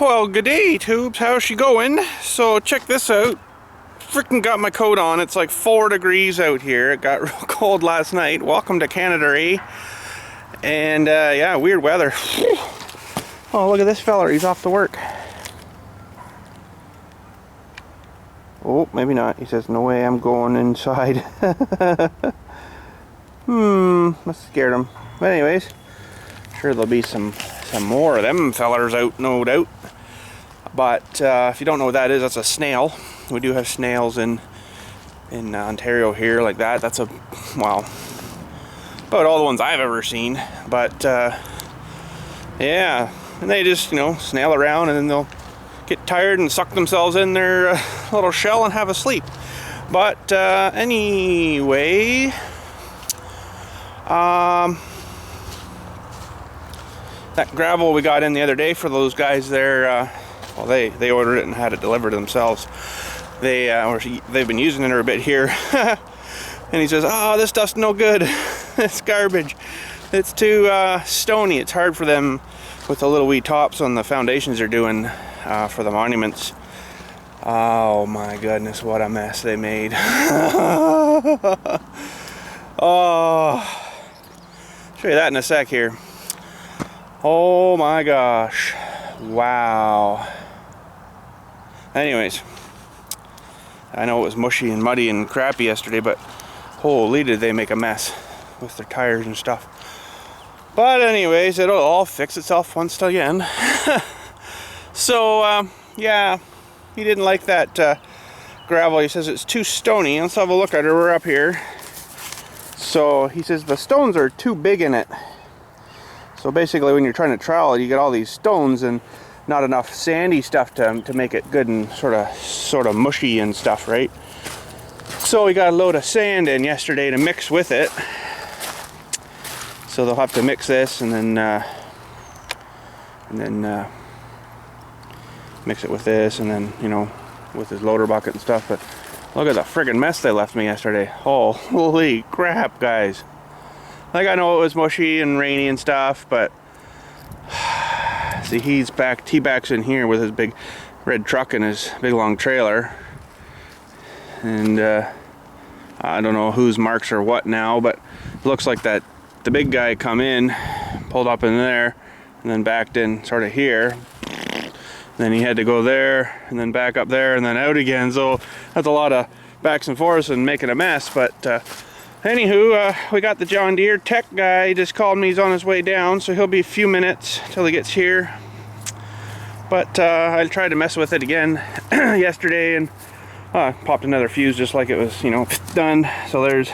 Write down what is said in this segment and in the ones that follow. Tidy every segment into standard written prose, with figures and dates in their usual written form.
Well, good day, tubes. How's she going? So check this out. Freaking got my coat on. It's like 4 degrees out here. It got real cold last night. Welcome to Canada, eh? And yeah, weird weather. Oh, look at this fella. He's off to work. Oh, maybe not. He says, no way, I'm going inside. Must have scared him. But anyways, sure there'll be some more of them fellers out, no doubt. But if you don't know what that is, that's a snail. We do have snails in Ontario here like that. That's a, well, about all the ones I've ever seen. But yeah, and they just, you know, snail around and then they'll get tired and suck themselves in their little shell and have a sleep. But anyway, that gravel we got in the other day for those guys there, well, they ordered it and had it delivered themselves. They've been using it a bit here. And he says, oh, this stuff's no good. It's garbage. It's too stony. It's hard for them with the little wee tops on the foundations they're doing for the monuments. Oh my goodness, what a mess they made. Oh, show you that in a sec here. Oh my gosh, wow. Anyways, I know it was mushy and muddy and crappy yesterday, but holy did they make a mess with their tires and stuff. But anyways, it'll all fix itself once again. So yeah, he didn't like that gravel. He says it's too stony. Let's have a look at it. We're up here. So he says the stones are too big in it. So basically when you're trying to trowel, you get all these stones and not enough sandy stuff to make it good and sort of mushy and stuff, right? So we got a load of sand in yesterday to mix with it. So they'll have to mix this and then mix it with this and then, you know, with his loader bucket and stuff. But look at the friggin' mess they left me yesterday. Holy crap, guys. Like, I know it was mushy and rainy and stuff, but see, T-backs in here with his big red truck and his big long trailer. And I don't know whose marks are what now, but it looks like that the big guy come in, pulled up in there, and then backed in sort of here. Then he had to go there, and then back up there, and then out again. So that's a lot of backs and forths and making a mess. But anywho, we got the John Deere tech guy. He just called me. He's on his way down, so he'll be a few minutes till he gets here. But I tried to mess with it again yesterday, and popped another fuse just like it was, you know, done. So there's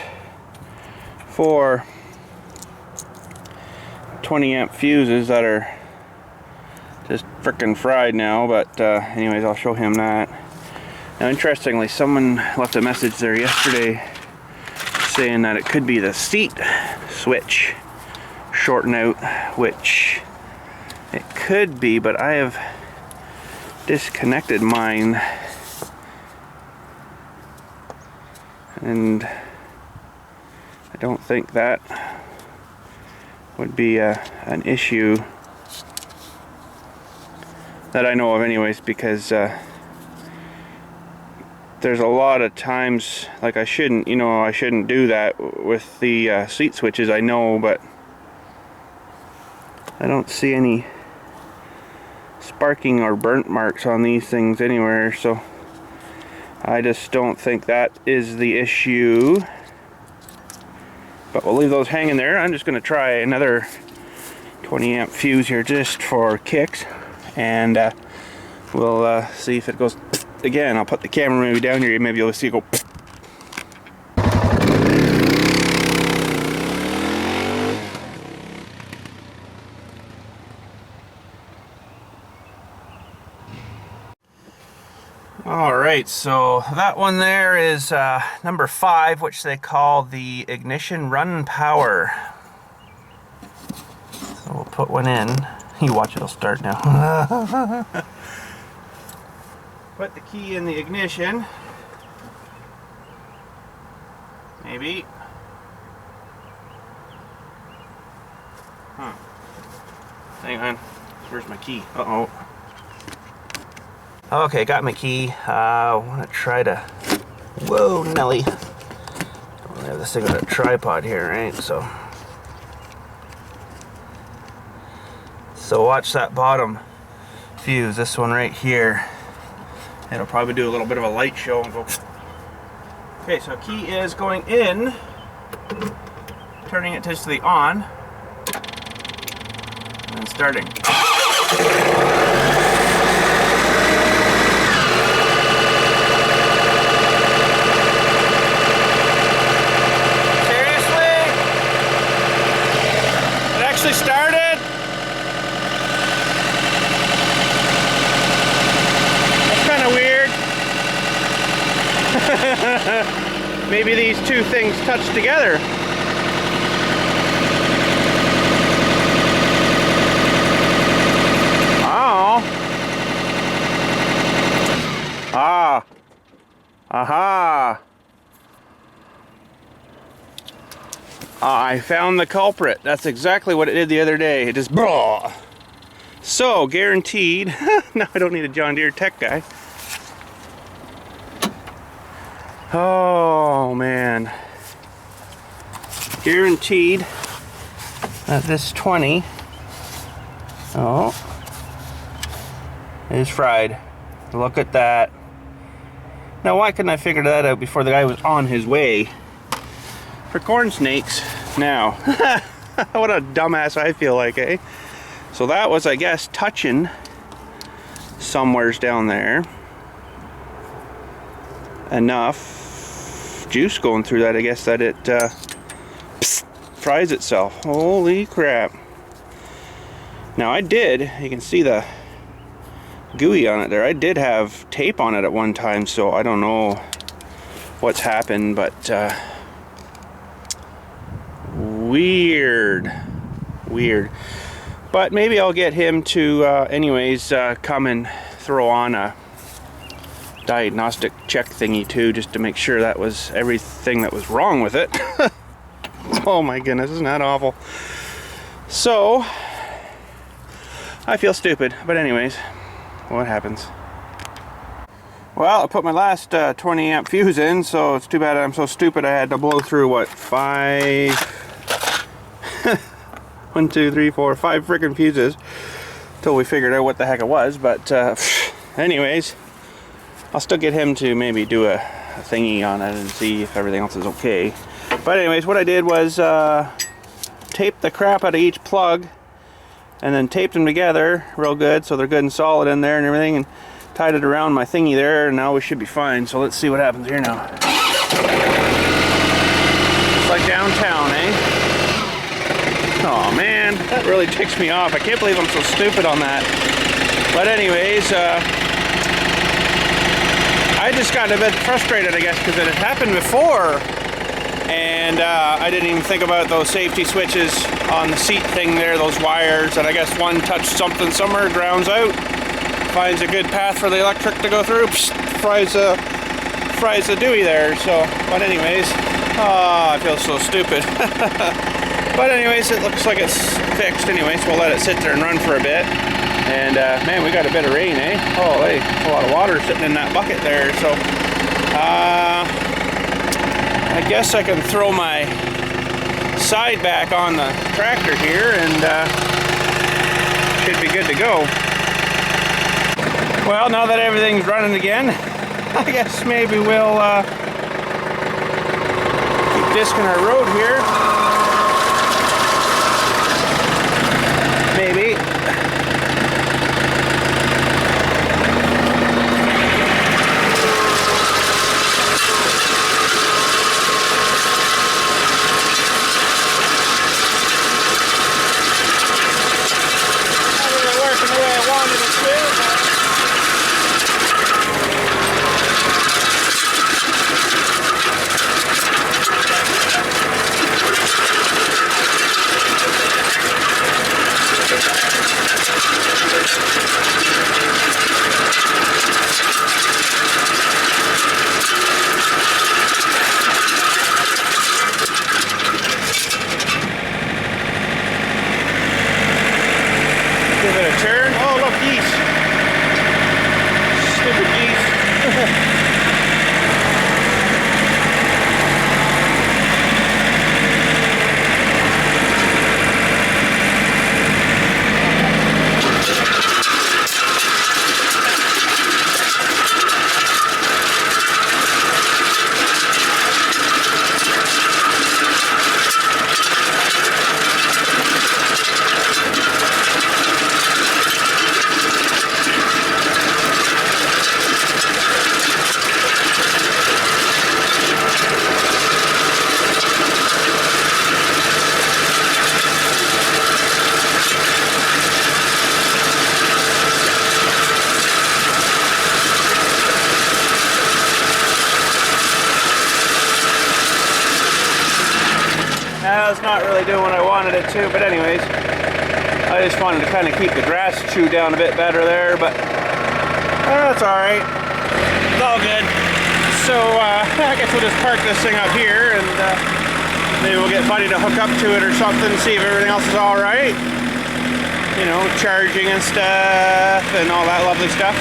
4 20 amp fuses that are just frickin' fried now. But anyways, I'll show him that. Now, interestingly, someone left a message there yesterday saying that it could be the seat switch shorting out, which it could be, but I have disconnected mine, and I don't think that would be an issue that I know of anyways, because there's a lot of times, like, I shouldn't do that with the seat switches, I know, but I don't see any sparking or burnt marks on these things anywhere, so I just don't think that is the issue. But we'll leave those hanging there. I'm just going to try another 20 amp fuse here just for kicks, and we'll see if it goes again. I'll put the camera maybe down here, maybe you'll see it go. Alright, so that one there is number 5, which they call the ignition run power. So we'll put one in. You watch, it'll start now. Put the key in the ignition. Maybe. Huh. Hang on. Where's my key? Uh-oh. Okay, got my key. I want to try to... Whoa, Nelly. I have this thing on a tripod here, right? So watch that bottom fuse, this one right here. It'll probably do a little bit of a light show and go. Okay, so key is going in, turning it just to the on, and starting. Seriously? It actually started? Weird. Maybe these two things touch together. Oh. Ah. Aha. I found the culprit. That's exactly what it did the other day. It just blah. So guaranteed. Now I don't need a John Deere tech guy. Oh man, guaranteed that this 20 is fried. Look at that. Now why couldn't I figure that out before the guy was on his way? For corn snakes. Now what a dumbass I feel like, eh? So that was, I guess, touching somewheres down there. Enough juice going through that, I guess, that it fries itself. Holy crap. Now I did, you can see the gooey on it there. I did have tape on it at one time, so I don't know what's happened, but weird. But maybe I'll get him to anyways come and throw on a diagnostic check thingy too, just to make sure that was everything that was wrong with it. Oh my goodness, isn't that awful? So I feel stupid, but anyways, what happens? Well, I put my last 20 amp fuse in, so it's too bad I'm so stupid I had to blow through what, 5 1, 2, 3, 4, 5 freaking fuses till we figured out what the heck it was. But anyways, I'll still get him to maybe do a thingy on it and see if everything else is okay. But anyways, what I did was tape the crap out of each plug and then taped them together real good so they're good and solid in there and everything, and tied it around my thingy there, and now we should be fine. So let's see what happens here now. It's like downtown, eh? Oh man, that really ticks me off. I can't believe I'm so stupid on that. But anyways, I just got a bit frustrated, I guess, because it had happened before, and I didn't even think about those safety switches on the seat thing there, those wires, and I guess one touched something somewhere, grounds out, finds a good path for the electric to go through, fries the dewey there. So, but anyways, I feel so stupid. But anyways, it looks like it's fixed anyway, so we'll let it sit there and run for a bit. And man, we got a bit of rain, eh? Holy, a lot of water sitting in that bucket there. So I guess I can throw my side back on the tractor here, and should be good to go. Well, now that everything's running again, I guess maybe we'll keep disking our road here. Maybe. Working the way I wanted it to. doing what I wanted it to, but anyways, I just wanted to kind of keep the grass chewed down a bit better there, but that's alright. It's all good. So I guess we'll just park this thing up here, and maybe we'll get Buddy to hook up to it or something, see if everything else is alright. You know, charging and stuff and all that lovely stuff.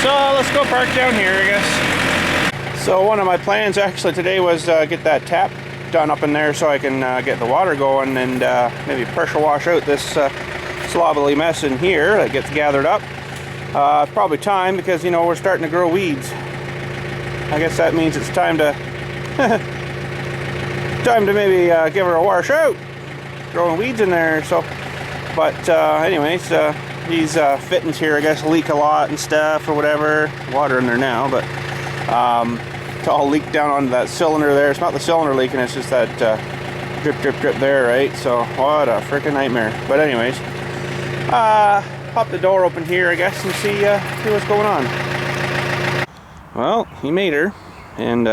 So let's go park down here, I guess. So one of my plans actually today was get that tap done up in there so I can get the water going and maybe pressure wash out this slobbly mess in here that gets gathered up. Probably time, because you know we're starting to grow weeds. I guess that means it's time to time to maybe give her a wash out. Growing weeds in there. So, but anyways, these fittings here I guess leak a lot and stuff or whatever. Water in there now, but it's all leaked down onto that cylinder there. It's not the cylinder leaking, it's just that drip drip drip there, right? So what a freaking nightmare. But anyways, pop the door open here I guess and see what's going on. Well, he made her, and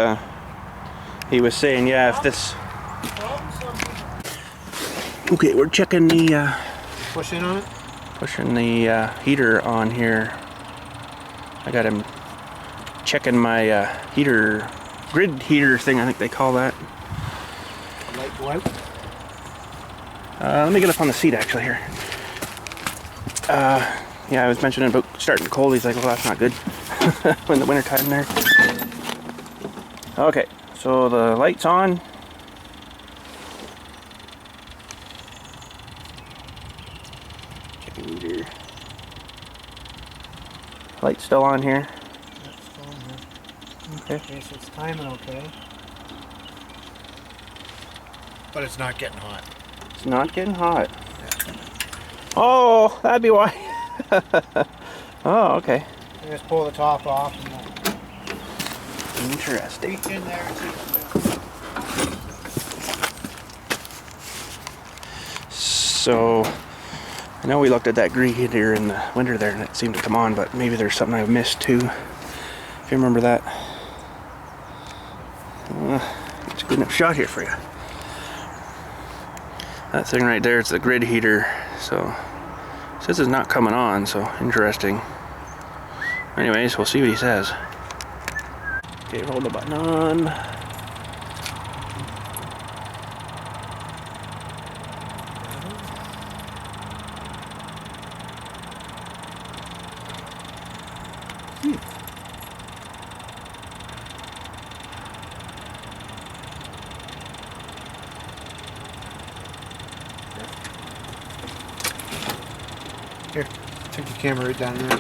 he was saying, yeah, if this... Okay, we're checking the... Pushing on it? Pushing the heater on here. I got him checking my heater, grid heater thing, I think they call that. Light go out? Let me get up on the seat actually here. Yeah, I was mentioning about starting cold. He's like, well, that's not good in the winter time there. Okay, so the light's on. Checking meter. Light's still on here. That's still on here. Okay. Okay, so it's timing okay. But it's not getting hot. It's not getting hot. Yeah. Oh, that'd be why. Oh, okay. You just pull the top off and interesting. reach in there and see So, I know we looked at that green heater in the winter there and it seemed to come on, but maybe there's something I've missed too. If you remember that. It's a good enough shot here for you. That thing right there, it's the grid heater. So, it says it's not coming on, so interesting. Anyways, we'll see what he says. Okay, hold the button on. Here, take the camera right down there.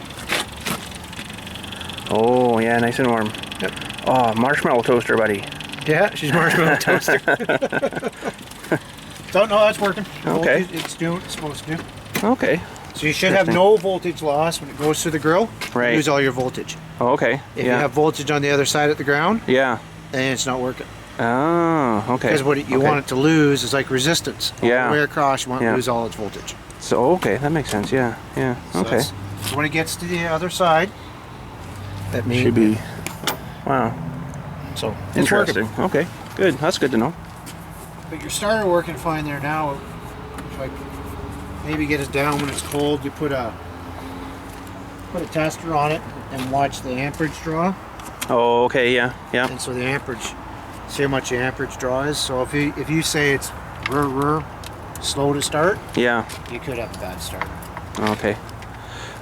Oh, yeah, nice and warm. Yep. Oh, marshmallow toaster, buddy. Yeah, she's marshmallow toaster. Don't know that's working. Okay. Voltage, it's doing what it's supposed to do. Okay. So you should have no voltage loss when it goes through the grill. Right. Use all your voltage. Oh, okay. If you have voltage on the other side of the ground, yeah, then it's not working. Oh, okay. Because what you want it to lose is like resistance. Yeah. All the way across, you want to lose all its voltage. So, okay, that makes sense. Yeah, yeah. So okay. When it gets to the other side, that means should be. Wow. So it's interesting. working. Okay, good. That's good to know. But your starter working fine there now. If I maybe get it down when it's cold, you put a tester on it and watch the amperage draw. Oh, okay. Yeah, yeah. And so the amperage, see how much the amperage draw is. So if you say it's slow to start, yeah, you could have a bad start. Okay.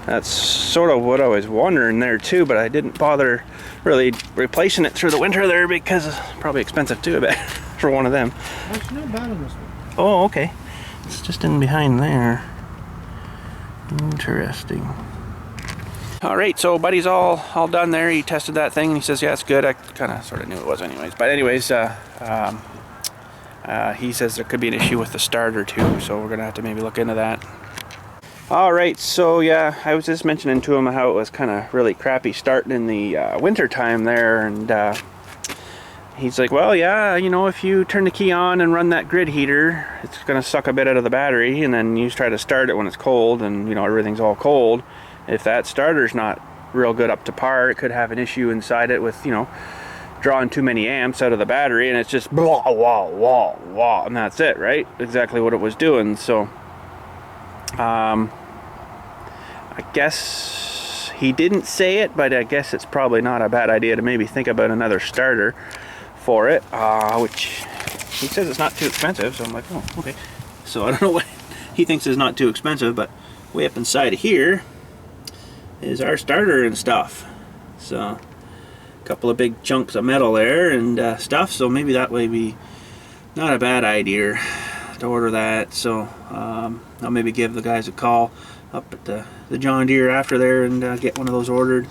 That's sort of what I was wondering there too, but I didn't bother really replacing it through the winter there because it's probably expensive too, I bet, for one of them. Actually, not bad on this one. Oh, okay. It's just in behind there. Interesting. All right, so Buddy's all done there. He tested that thing and he says, yeah, it's good. I kind of sort of knew it was anyways. But anyways, he says there could be an issue with the starter too, so we're gonna have to maybe look into that. All right, so yeah, I was just mentioning to him how it was kind of really crappy starting in the winter time there, and he's like, well, yeah, you know, if you turn the key on and run that grid heater, it's gonna suck a bit out of the battery, and then you try to start it when it's cold and, you know, everything's all cold. If that starter's not real good up to par, it could have an issue inside it with, you know, drawing too many amps out of the battery, and it's just wah, wah, wah, wah, and that's it, right? Exactly what it was doing. So I guess he didn't say it, but I guess it's probably not a bad idea to maybe think about another starter for it, which he says it's not too expensive. So I'm like, oh, okay. So I don't know what he thinks is not too expensive, but way up inside of here is our starter and stuff. So a couple of big chunks of metal there and stuff, so maybe that way be not a bad idea to order that. So I'll maybe give the guys a call up at the John Deere after there and get one of those ordered,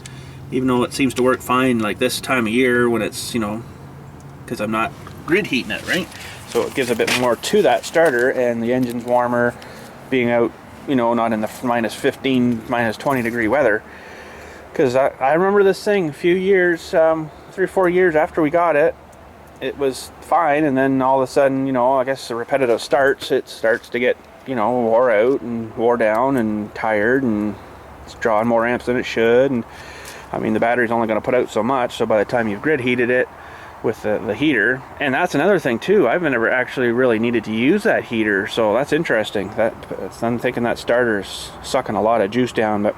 even though it seems to work fine like this time of year when it's, you know, because I'm not grid heating it, right? So it gives a bit more to that starter, and the engine's warmer being out, you know, not in the minus 15, minus 20 degree weather. Because I remember this thing a few years, 3 or 4 years after we got it, it was fine, and then all of a sudden, you know, I guess the repetitive starts, it starts to get, you know, wore out and wore down and tired, and it's drawing more amps than it should. And I mean, the battery's only going to put out so much, so by the time you've grid heated it with the heater, and that's another thing too, I've never actually really needed to use that heater, so that's interesting. I'm thinking that starter's sucking a lot of juice down. But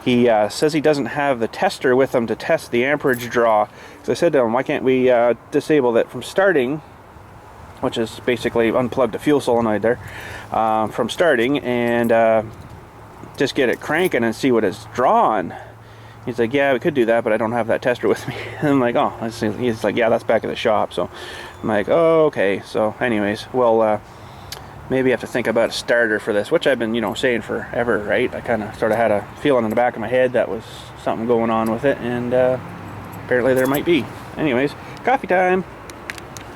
he says he doesn't have the tester with him to test the amperage draw. So I said to him, why can't we disable that from starting, which is basically unplug the fuel solenoid there from starting, and just get it cranking and see what it's drawing. He's like, yeah, we could do that, but I don't have that tester with me. And I'm like, oh, he's like, yeah, that's back at the shop. So I'm like, oh, okay. So anyways, well, maybe I have to think about a starter for this, which I've been, you know, saying forever, right? I kind of sort of had a feeling in the back of my head that was something going on with it, and apparently there might be. Anyways, coffee time.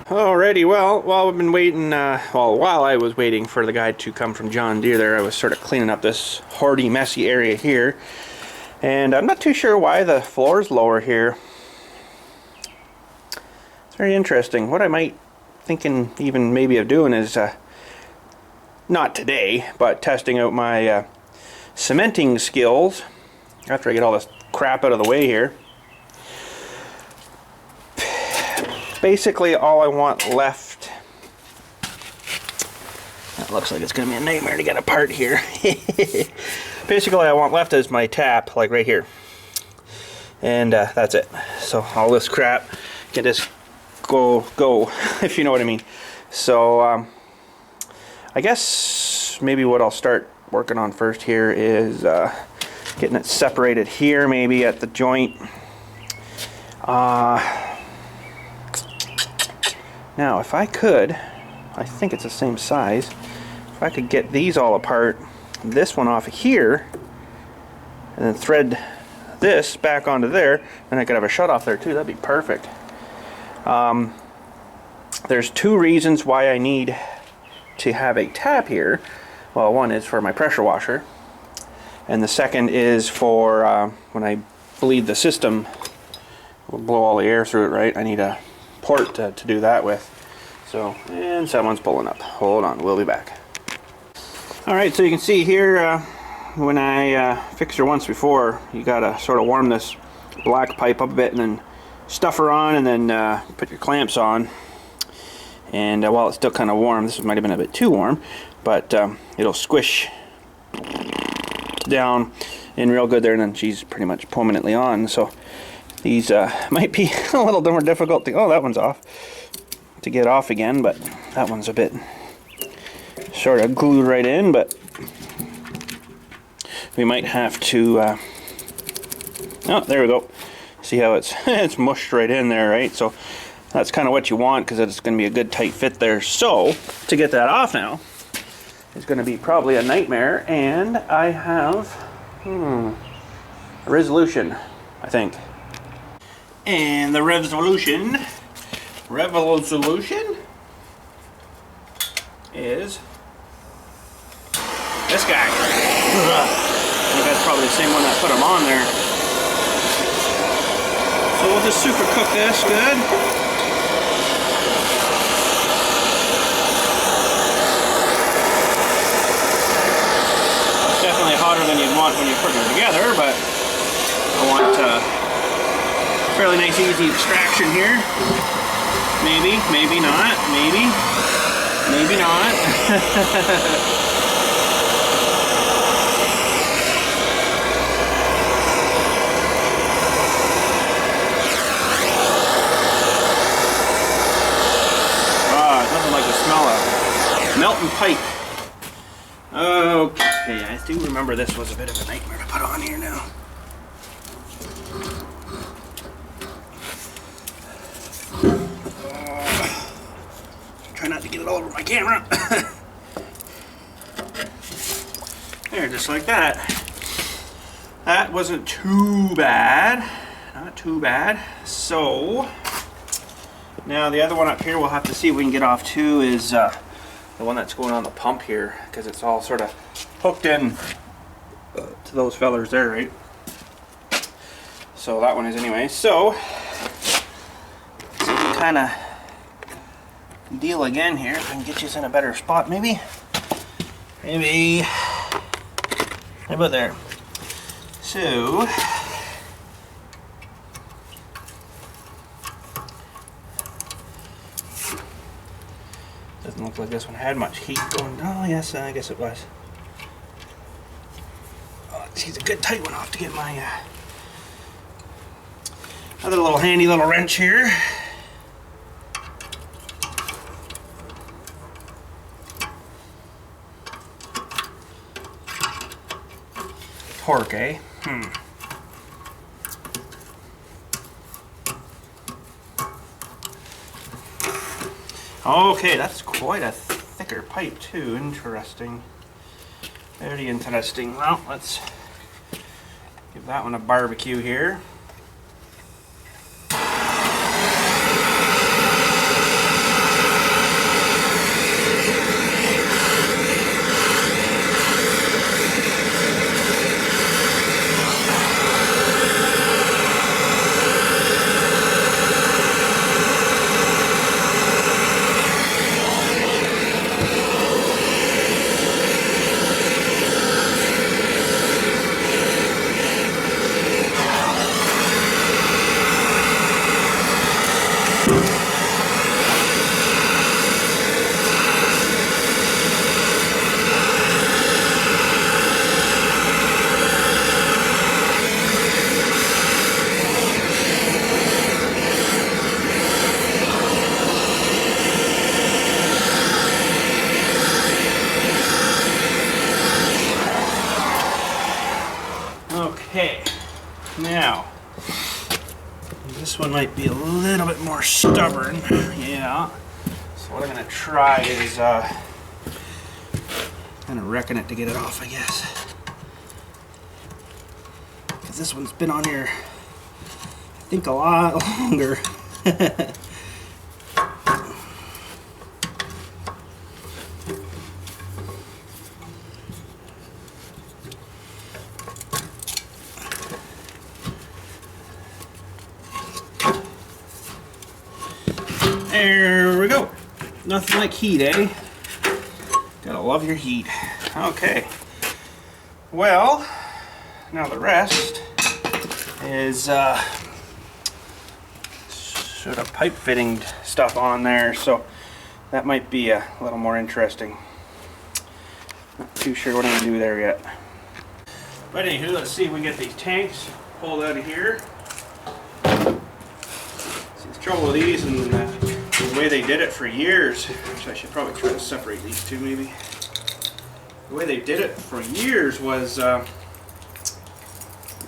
Alrighty, well, while we've been waiting, while I was waiting for the guy to come from John Deere there, I was sort of cleaning up this hoardy, messy area here. And I'm not too sure why the floor is lower here. It's very interesting. What I might thinking even maybe of doing is, not today, but testing out my cementing skills after I get all this crap out of the way here. Basically all I want left, that looks like it's going to be a nightmare to get apart here. Basically all I want left is my tap, like right here, and that's it. So all this crap can just go if you know what I mean. So I guess maybe what I'll start working on first here is getting it separated here, maybe at the joint. Now if I could, I think it's the same size, if I could get these all apart, this one off of here, and then thread this back onto there, and I could have a shut off there too. That'd be perfect. There's 2 reasons why I need to have a tap here. Well, one is for my pressure washer, and the second is for when I bleed the system, we'll blow all the air through it, right? I need a port to do that with. So, and someone's pulling up. Hold on, we'll be back. Alright, so you can see here, when I fixed her once before, you gotta sort of warm this black pipe up a bit and then stuff her on, and then put your clamps on. And while it's still kind of warm, this might have been a bit too warm, but it'll squish down in real good there, and then she's pretty much permanently on. So these might be a little more difficult to, oh, that one's off, to get off again, but that one's a bit sort of glued right in, but we might have to oh, there we go. See how it's it's mushed right in there, right? So that's kind of what you want, because it's going to be a good tight fit there. So to get that off now is going to be probably a nightmare, and I have a resolution, I think. And the resolution is this guy. I think that's probably the same one that put them on there. So we'll just super cook this good. It's definitely hotter than you'd want when you're putting them together, but I want fairly nice easy extraction here. Maybe, maybe not, maybe not. Melting pipe. Okay, I do remember this was a bit of a nightmare to put on here now. Try not to get it all over my camera. There, just like that. That wasn't too bad. Not too bad. So, now the other one up here we'll have to see if we can get off too is the one that's going on the pump here, because it's all sort of hooked in to those fellers there, right? So that one is anyway. So kind of deal again here. If I can get you in a better spot, maybe. How about there? So doesn't look like this one had much heat going. Oh yes, I guess it was. Oh, let's use a good tight one off to get my other little handy little wrench here. Torque, eh? Okay, that's quite a thicker pipe too. Interesting. Very interesting. Well, let's give that one a barbecue here. Okay, now this one might be a little bit more stubborn. Yeah. So what I'm gonna try is kind of wrecking it to get it off, I guess. Because this one's been on here, I think, a lot longer. There we go. Nothing like heat, eh? Gotta love your heat. Okay. Well, now the rest is sort of pipe fitting stuff on there, so that might be a little more interesting. Not too sure what I'm gonna do there yet. But anywho, let's see if we can get these tanks pulled out of here. See, the trouble with these and the way they did it for years, which I should probably try to separate these two maybe. The way they did it for years was, where'd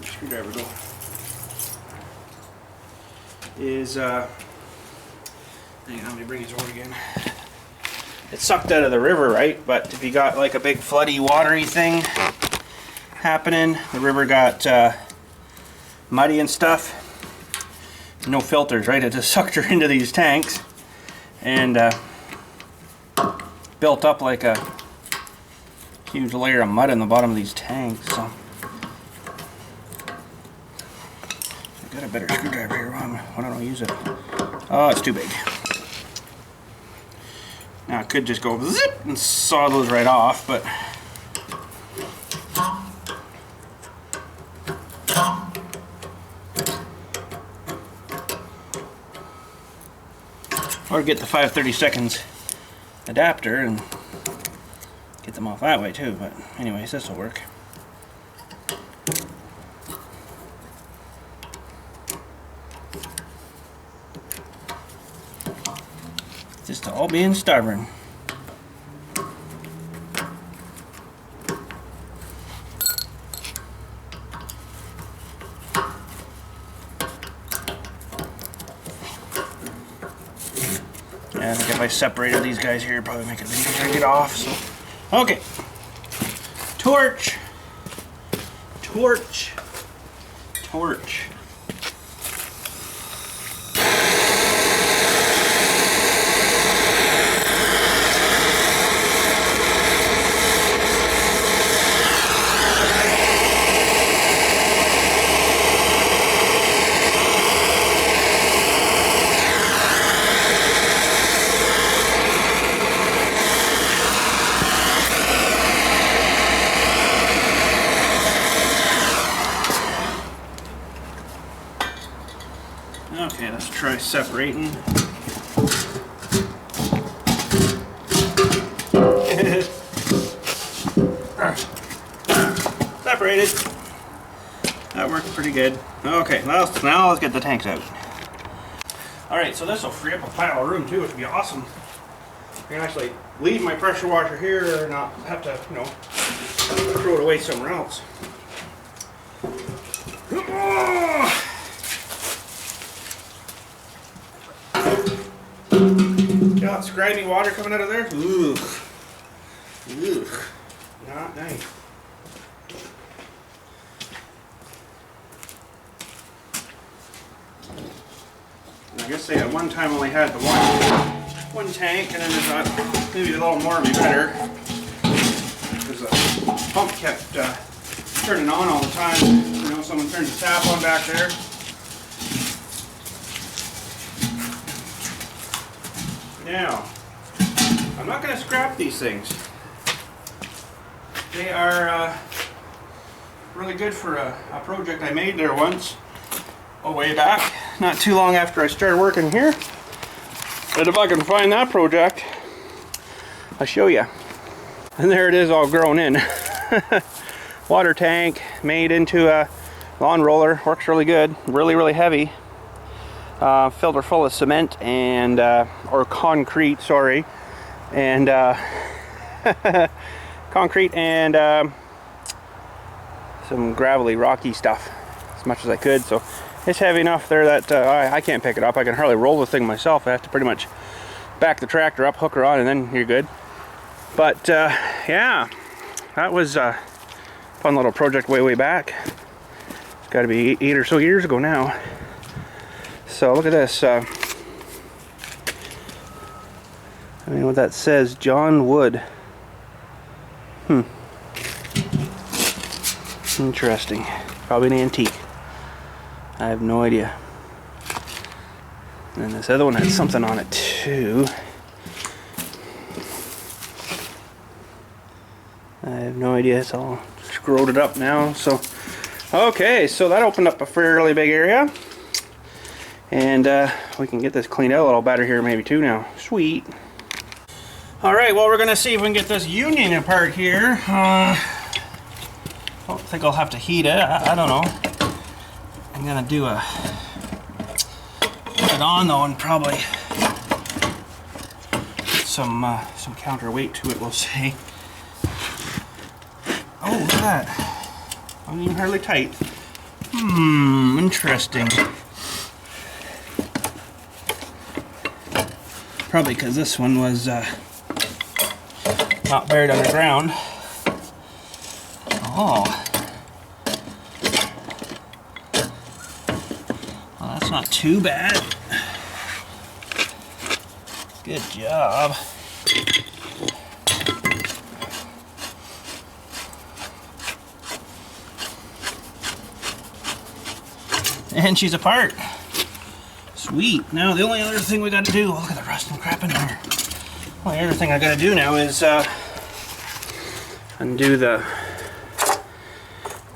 the screwdriver go? Hang on, let me bring his over again. It's sucked out of the river, right? But if you got like a big floody, watery thing happening, the river got muddy and stuff, no filters, right? It just sucked her into these tanks and built up like a huge layer of mud in the bottom of these tanks. So I got a better screwdriver here. Why don't I use it? Oh, it's too big. Now I could just go zip and saw those right off, but or get the 5/32 adapter and get them off that way too, but anyways, this will work. Just all being stubborn. Yeah, I think if I separated these guys here, it'd probably make it a bit easier to get off. So, okay. Torch. Torch. Torch. Okay, let's try separating. Separated. That worked pretty good. Okay, now let's get the tanks out. Alright, so this will free up a pile of room too, which would be awesome. I can actually leave my pressure washer here or not have to, you know, throw it away somewhere else. Got scrimmy water coming out of there. Ooh. Ooh. Not nice. And I guess they at one time only had the one tank, and then they thought maybe a little more would be better. Because the pump kept turning on all the time. You know, someone turns the tap on back there. Now, I'm not going to scrap these things. They are really good for a project I made there once, way back, not too long after I started working here. And if I can find that project, I'll show you. And there it is, all grown in. Water tank made into a lawn roller, works really good, really heavy. Filter full of cement and or concrete, sorry, and concrete and some gravelly rocky stuff as much as I could. So it's heavy enough there that I can't pick it up. I can hardly roll the thing myself. I have to pretty much back the tractor up, hook her on, and then you're good. But yeah, that was a fun little project way back. It's got to be 8 or so years ago now. So look at this. I mean, what that says, John Wood. Interesting. Probably an antique. I have no idea. And this other one had something on it too. I have no idea. It's all scrolled up now. So, okay, so that opened up a fairly big area. And we can get this cleaned out a little better here maybe too now. Sweet. Alright, well, we're going to see if we can get this union apart here. I don't think I'll have to heat it. I don't know. I'm going to do a... put it on though and probably put some counterweight to it, we'll say. Oh, look at that. Not even hardly tight. Interesting. Probably because this one was not buried underground. Oh. Well, that's not too bad. Good job. And she's apart. Sweet. Now the only other thing we got to do, look at the rust and crap in here. The only other thing I got to do now is undo the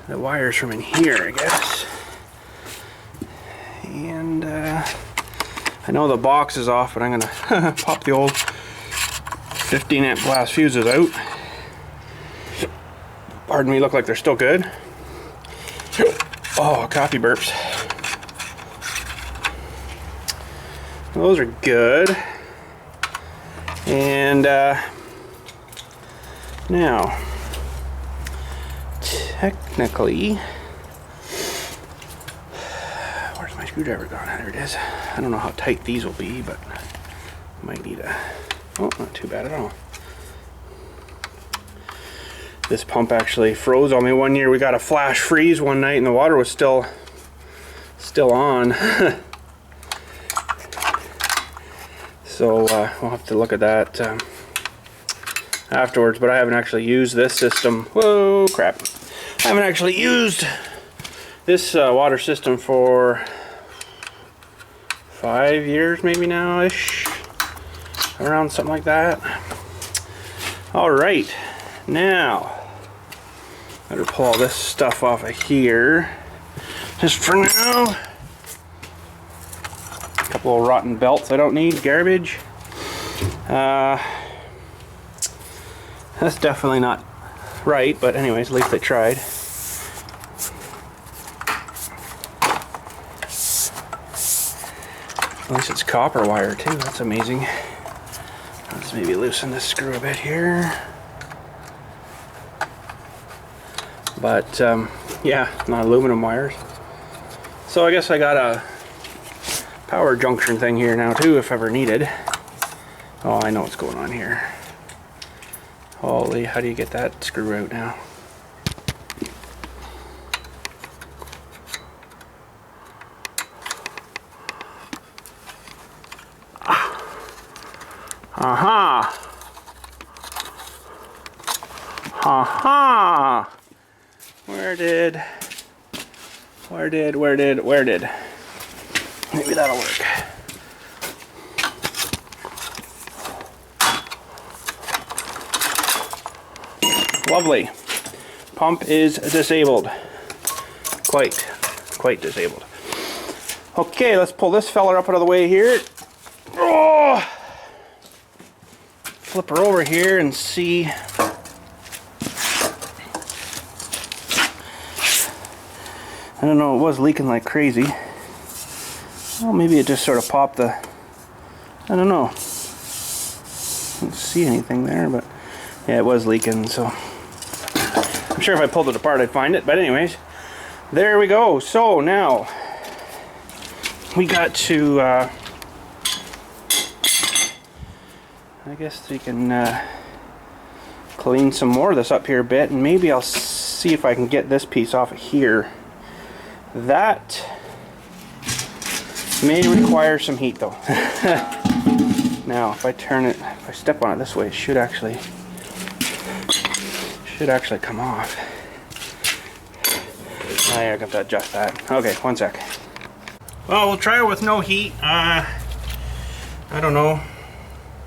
wires from in here, I guess. And I I know the box is off, but I'm gonna pop the old 15 amp glass fuses out. Pardon me, look like they're still good. Oh, coffee burps. Those are good. And now, technically, where's my screwdriver gone? There it is. I don't know how tight these will be, but might need a, oh, not too bad at all. This pump actually froze on me one year. We got a flash freeze one night and the water was still on. So we'll have to look at that afterwards, but I haven't actually used this system. Whoa, crap. I haven't actually used this water system for 5 years maybe now-ish. Around something like that. Alright, now I'm going to pull all this stuff off of here. Just for now. A couple of rotten belts I don't need, garbage. That's definitely not right, but anyways, at least I tried. At least it's copper wire too, that's amazing. Let's maybe loosen this screw a bit here. But yeah, not aluminum wires. So I guess I got a power junction thing here now too, if ever needed. Oh, I know what's going on here. Holy, how do you get that screw out now? Aha! Aha! Where did? Maybe that'll work. Lovely. Pump is disabled. Quite disabled. Okay, let's pull this feller up out of the way here. Oh! Flip her over here and see. I don't know, it was leaking like crazy. Well, maybe it just sort of popped the, I don't know. Didn't see anything there, but yeah, it was leaking, so I'm sure if I pulled it apart I'd find it, but anyways, there we go. So now we got to I guess we can clean some more of this up here a bit, and maybe I'll see if I can get this piece off of here. That may require some heat though. Now if I turn it, if I step on it this way, it should actually come off. Oh yeah, I got to adjust that. Okay, one sec. Well, we'll try it with no heat. I don't know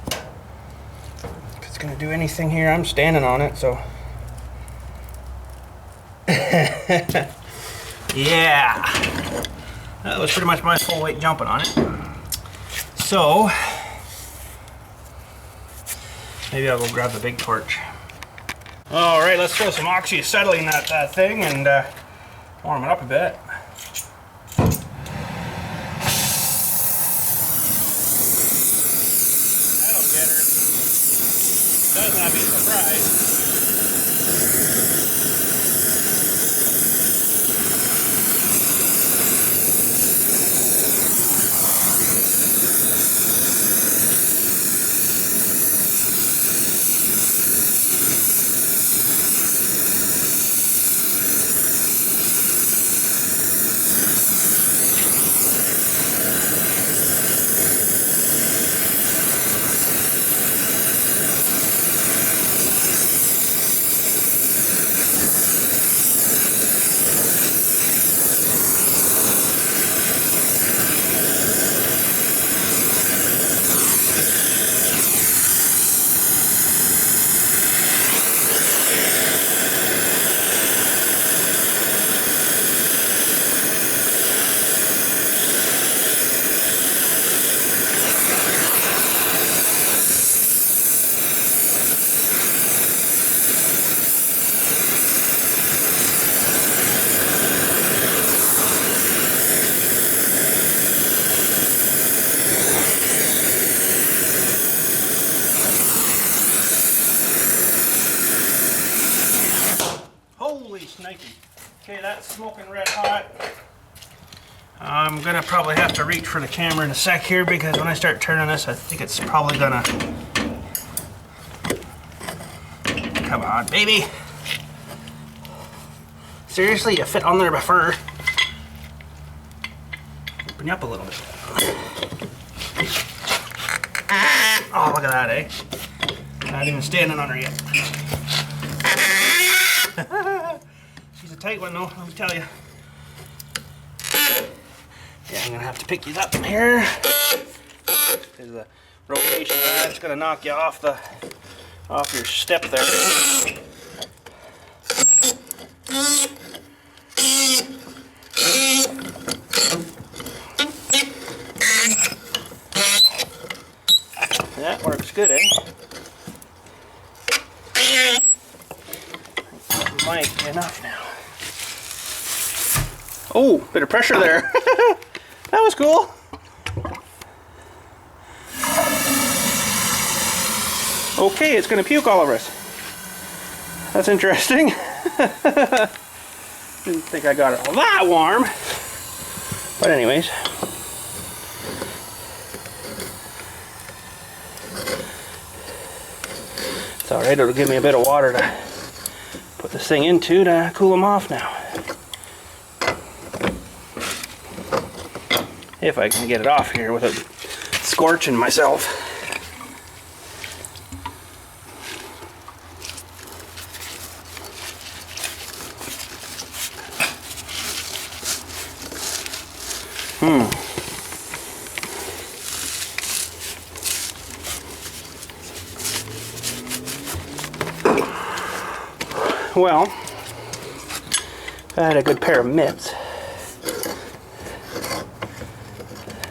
if it's gonna do anything here. I'm standing on it, so yeah, that was pretty much my full weight jumping on it. So maybe I'll go grab the big torch. All right, let's throw some oxyacetylene in that thing and warm it up a bit. That'll get her. Does not be surprised. It's smoking red hot. I'm gonna probably have to reach for the camera in a sec here because when I start turning this, I think it's probably gonna... Come on, baby. Seriously, you fit on there before. Open you up a little bit. Oh, look at that, eh? Not even standing on her yet. She's a tight one though, let me tell you. Yeah, I'm gonna have to pick these up from here. Because the rotation of that's gonna knock you off your step there. That works good, eh? Might be enough now. Oh, bit of pressure there. That was cool. Okay, it's gonna puke all over us. That's interesting. Didn't think I got it all that warm. But anyways. It's alright, it'll give me a bit of water to put this thing into to cool them off now. If I can get it off here without scorching myself. Well, if I had a good pair of mitts.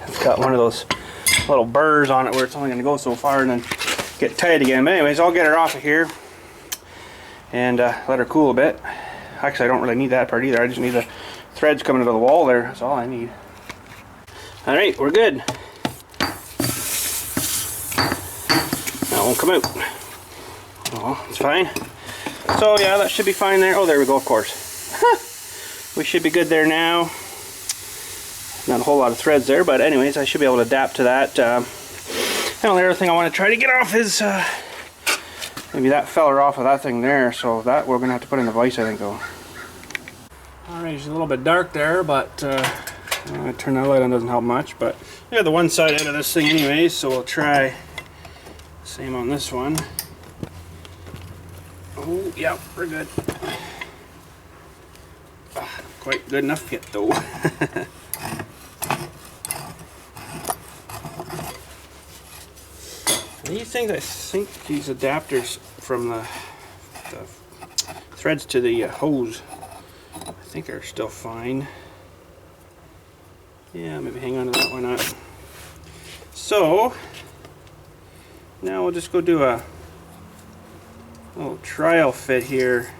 It's got one of those little burrs on it where it's only going to go so far and then get tight again. But anyways, I'll get her off of here and let her cool a bit. Actually, I don't really need that part either. I just need the threads coming to the wall there. That's all I need. Alright, we're good. That won't come out. Oh, it's fine. So yeah, that should be fine there. Oh, there we go, of course. We should be good there now. Not a whole lot of threads there, but anyways, I should be able to adapt to that. The only other thing I want to try to get off is maybe that feller off of that thing there. So that we're going to have to put in the vise, I think, though. Alright, it's a little bit dark there, but turn that light on doesn't help much. But I got the one side out of this thing anyways, so we'll try the same on this one. Oh, yeah, we're good. Quite good enough yet, though. These things, I think these adapters from the threads to the hose, I think are still fine. Yeah, maybe hang on to that, why not? So, now we'll just go do a little trial fit here.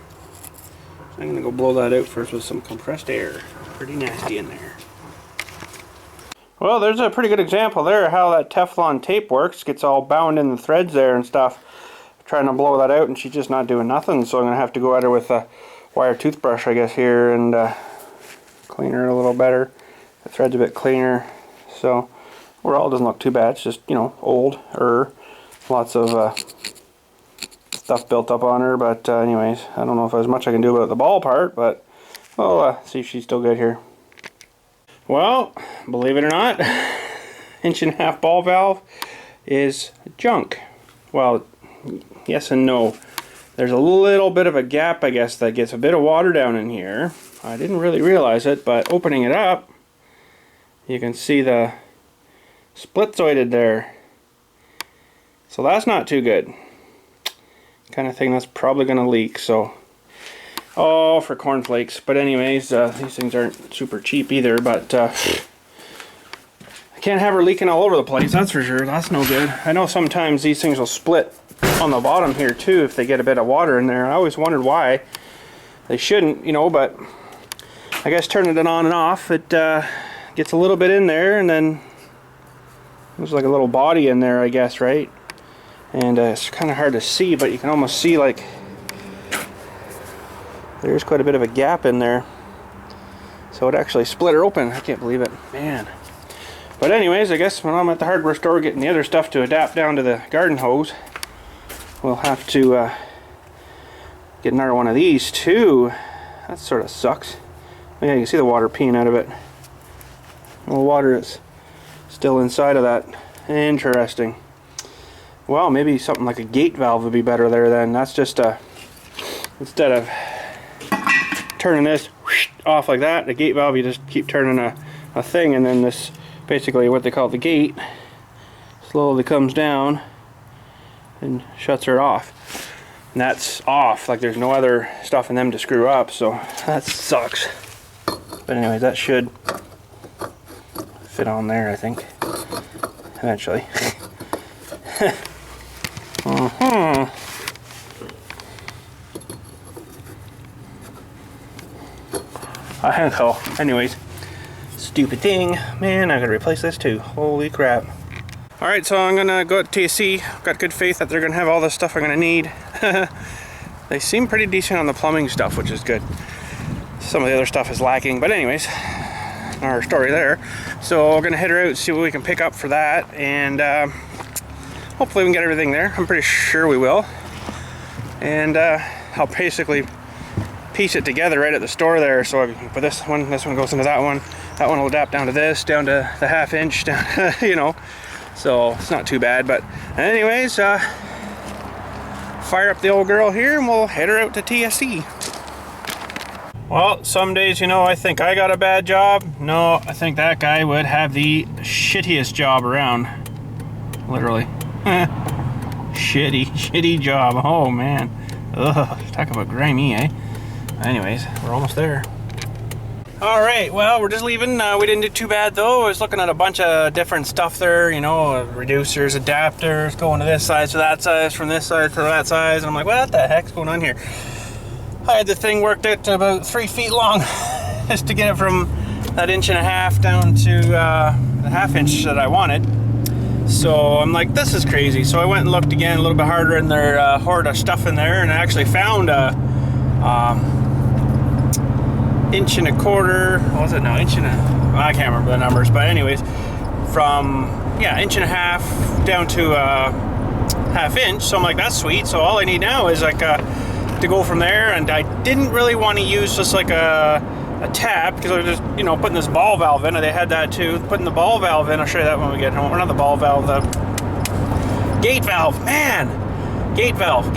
So I'm going to go blow that out first with some compressed air. Pretty nasty in there. Well, there's a pretty good example there of how that Teflon tape works. Gets all bound in the threads there and stuff. Trying to blow that out and she's just not doing nothing. So I'm going to have to go at her with a wire toothbrush, I guess, here and clean her a little better. The thread's a bit cleaner. So overall it doesn't look too bad. It's just, you know, old, lots of stuff built up on her, but anyways, I don't know if there's much I can do about the ball part, but we'll see if she's still good here. Well, believe it or not, 1.5-inch ball valve is junk. Well, yes and no. There's a little bit of a gap, I guess, that gets a bit of water down in here. I didn't really realize it, but opening it up, you can see the split-zoided there. So that's not too good. Kind of thing that's probably going to leak. So, oh, for cornflakes. But anyways, these things aren't super cheap either. But I can't have her leaking all over the place, that's for sure. That's no good. I know sometimes these things will split on the bottom here too if they get a bit of water in there. I always wondered why they shouldn't, you know, but I guess turning it on and off, it gets a little bit in there, and then there's like a little body in there, I guess, right? And it's kind of hard to see, but you can almost see like there's quite a bit of a gap in there. So it actually split her open. I can't believe it, man. But anyways, I guess when I'm at the hardware store getting the other stuff to adapt down to the garden hose, we'll have to get another one of these too. That sort of sucks. Oh, yeah, you can see the water peeing out of it. Well, water is still inside of that. Interesting. Well, maybe something like a gate valve would be better there then. That's just a, instead of turning this off like that, the gate valve, you just keep turning a thing, and then this, basically what they call the gate, slowly comes down and shuts her off. And that's off, like there's no other stuff in them to screw up, so that sucks. But anyways, that should fit on there, I think, eventually. I think so. Anyways, stupid thing. Man, I gotta replace this too. Holy crap. Alright, so I'm gonna go to TSC. Got good faith that they're gonna have all the stuff I'm gonna need. They seem pretty decent on the plumbing stuff, which is good. Some of the other stuff is lacking, but anyways, our story there. So we're gonna head her out and see what we can pick up for that, and hopefully we can get everything there. I'm pretty sure we will. And I'll basically piece it together right at the store there. So I can put this one goes into that one will adapt down to this, down to the 1/2 inch, down, you know. So it's not too bad. But anyways, fire up the old girl here and we'll head her out to TSC. Well, some days, you know, I think I got a bad job. No, I think that guy would have the shittiest job around. Literally. Shitty job. Oh man. Ugh, talk about grimy, eh? Anyways, we're almost there. Alright, well, we're just leaving. We didn't do too bad though. I was looking at a bunch of different stuff there, you know, reducers, adapters, going to this size to that size, from this size to that size, and I'm like, what the heck's going on here? I had the thing worked out to about 3 feet long just to get it from that 1.5 inch down to the 1/2 inch that I wanted. So I'm like, this is crazy. So I went and looked again a little bit harder in their hoard of stuff in there, and I actually found a 1.25 inches. What was it now? I can't remember the numbers, but anyways, from 1.5 inches down to 1/2 inch. So I'm like, that's sweet. So all I need now is like to go from there, and I didn't really want to use just like a tap, because I was just, you know, putting this ball valve in, and they had that too. Putting the ball valve in, I'll show you that when we get home. Or not the ball valve, the gate valve, man! Gate valve. And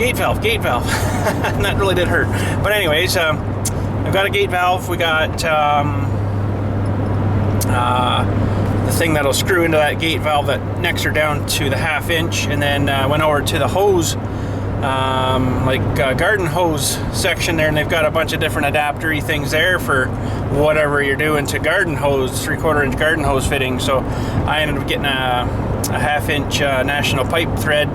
that really did hurt. But anyways, I've got a gate valve. We got the thing that'll screw into that gate valve that necks her down to the 1/2 inch, and then went over to the hose, garden hose section there, and they've got a bunch of different adapter-y things there for whatever you're doing to garden hose, 3/4 inch garden hose fitting. So I ended up getting a 1/2 inch national pipe thread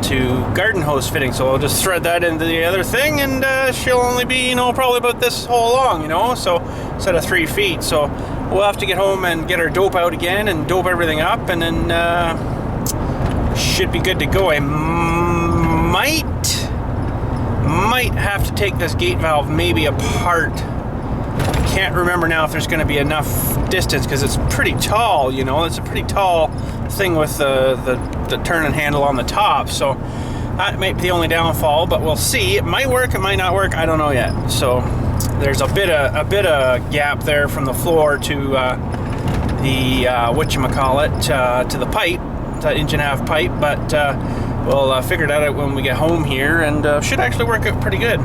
to garden hose fitting. So I'll just thread that into the other thing, and she'll only be, you know, probably about this whole long, you know, so instead of 3 feet. So we'll have to get home and get our dope out again and dope everything up, and then should be good to go. I might have to take this gate valve maybe apart. I can't remember now if there's going to be enough distance, because it's pretty tall, you know. It's a pretty tall thing with the turning handle on the top, so that might be the only downfall, but we'll see. It might work, it might not work, I don't know yet. So there's a bit of gap there from the floor to the whatchamacallit, to the pipe, that 1.5 inch pipe, but we'll figure that out when we get home here, and should actually work out pretty good.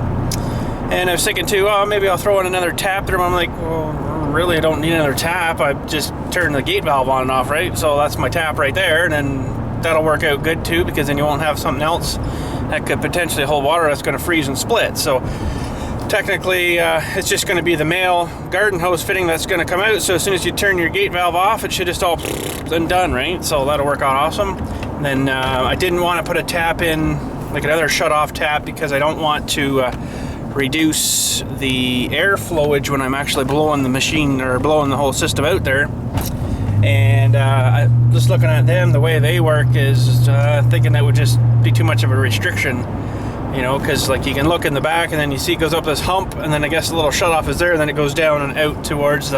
And I was thinking too, oh, maybe I'll throw in another tap there. I'm like, well, really, I don't need another tap. I just turn the gate valve on and off, right? So that's my tap right there, and then that'll work out good too, because then you won't have something else that could potentially hold water that's going to freeze and split. So technically, it's just going to be the male garden hose fitting that's going to come out. So as soon as you turn your gate valve off, it should just all then done, right? So that'll work out awesome. And then I didn't want to put a tap in, like another shut-off tap, because I don't want to reduce the air flowage when I'm actually blowing the machine, or blowing the whole system out there. And just looking at them, the way they work is thinking that would just be too much of a restriction You know, because like you can look in the back and then you see it goes up this hump, and then I guess the little shut off is there, and then it goes down and out towards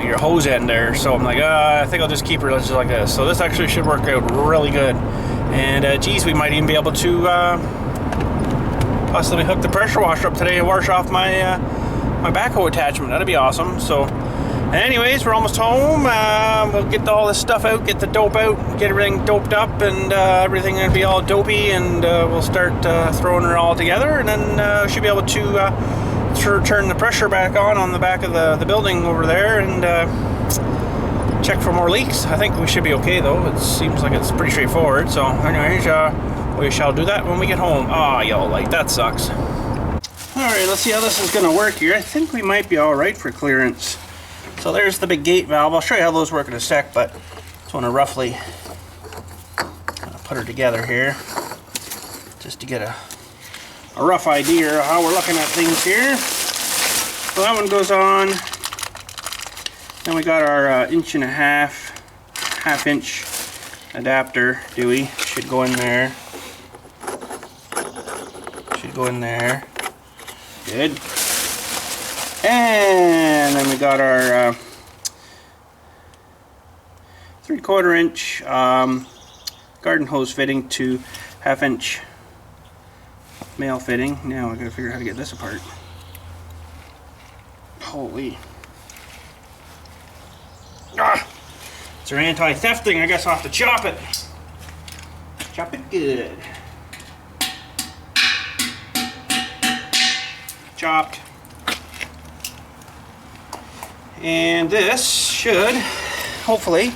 your hose end there. So I'm like, I think I'll just keep her just like this. So this actually should work out really good. And geez, we might even be able to possibly hook the pressure washer up today and wash off my my backhoe attachment. That'd be awesome. So anyways, we're almost home. We'll get all this stuff out, get the dope out, get everything doped up, and everything gonna be all dopey, and we'll start throwing it all together, and then should be able to turn the pressure back on the back of the building over there, and check for more leaks. I think we should be okay though. It seems like it's pretty straightforward. So anyways, we shall do that when we get home. Ah, y'all, like, that sucks. Alright, let's see how this is gonna work here. I think we might be alright for clearance. So there's the big gate valve. I'll show you how those work in a sec, but just want to roughly put her together here just to get a rough idea of how we're looking at things here. So that one goes on. Then we got our 1.5 half-inch adapter. Dewey should go in there. Should go in there. Good. And then we got our 3/4 inch garden hose fitting to 1/2 inch male fitting. Now I gotta figure out how to get this apart. Holy. Ah! It's our anti-theft thing. I guess I'll have to chop it. Chop it good. Chopped. And this should hopefully